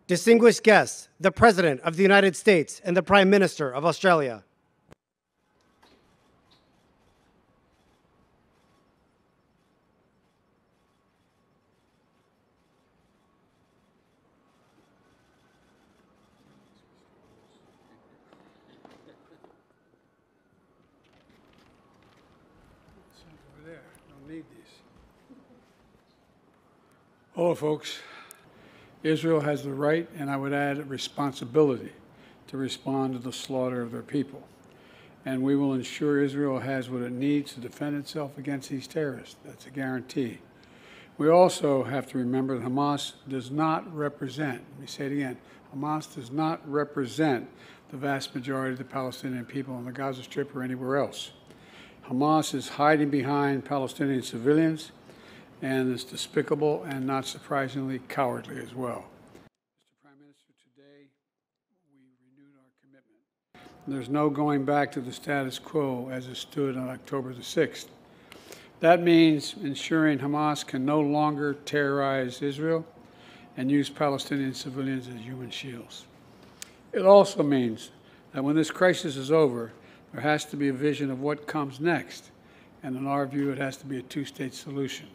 distinguished guests, the President of the United States and the Prime Minister of Australia. Over there, don't need these. Hello, folks. Israel has the right, and I would add responsibility, to respond to the slaughter of their people. And we will ensure Israel has what it needs to defend itself against these terrorists. That's a guarantee. We also have to remember that Hamas does not represent, let me say it again, Hamas does not represent the vast majority of the Palestinian people on the Gaza Strip or anywhere else. Hamas is hiding behind Palestinian civilians, and is despicable and, not surprisingly, cowardly as well. Mr. Prime Minister, today we renewed our commitment. There's no going back to the status quo as it stood on October the 6th. That means ensuring Hamas can no longer terrorize Israel and use Palestinian civilians as human shields. It also means that when this crisis is over, there has to be a vision of what comes next, and in our view, it has to be a two-state solution.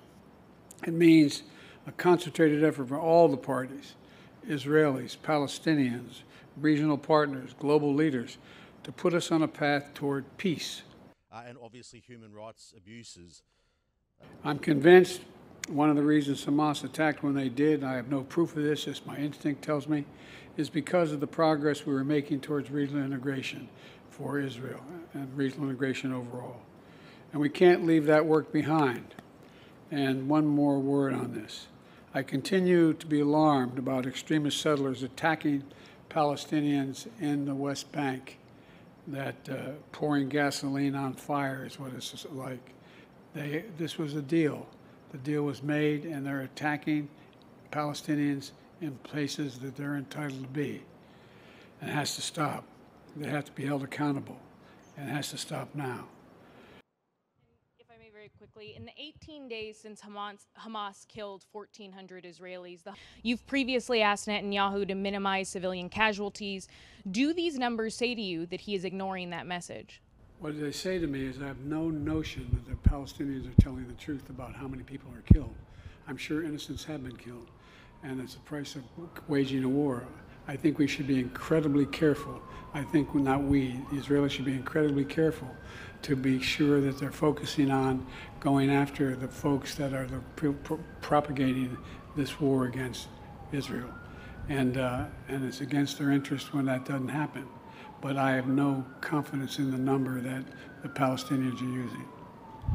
It means a concentrated effort from all the parties, Israelis, Palestinians, regional partners, global leaders, to put us on a path toward peace. And obviously human rights abuses. I'm convinced one of the reasons Hamas attacked when they did, I have no proof of this, just my instinct tells me, is because of the progress we were making towards regional integration for Israel and regional integration overall. And we can't leave that work behind. And one more word on this. I continue to be alarmed about extremist settlers attacking Palestinians in the West Bank, that pouring gasoline on fire is what it's like. This was a deal. The deal was made, and they're attacking Palestinians in places that they're entitled to be. And it has to stop. They have to be held accountable, and it has to stop now. Very quickly, in the 18 days since Hamas killed 1,400 Israelis, you've previously asked Netanyahu to minimize civilian casualties. Do these numbers say to you that he is ignoring that message? What they say to me is I have no notion that the Palestinians are telling the truth about how many people are killed. I'm sure innocents have been killed, and it's the price of waging a war. I think we should be incredibly careful. I think not we, the Israelis should be incredibly careful to be sure that they're focusing on going after the folks that are propagating this war against Israel. And it's against their interest when that doesn't happen. But I have no confidence in the number that the Palestinians are using.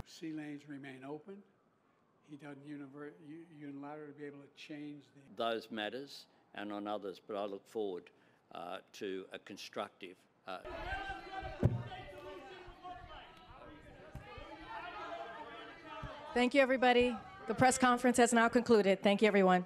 Sea lanes remain open. He doesn't unilaterally be able to change those matters and on others, but I look forward to a constructive. Thank you, everybody. The press conference has now concluded. Thank you, everyone.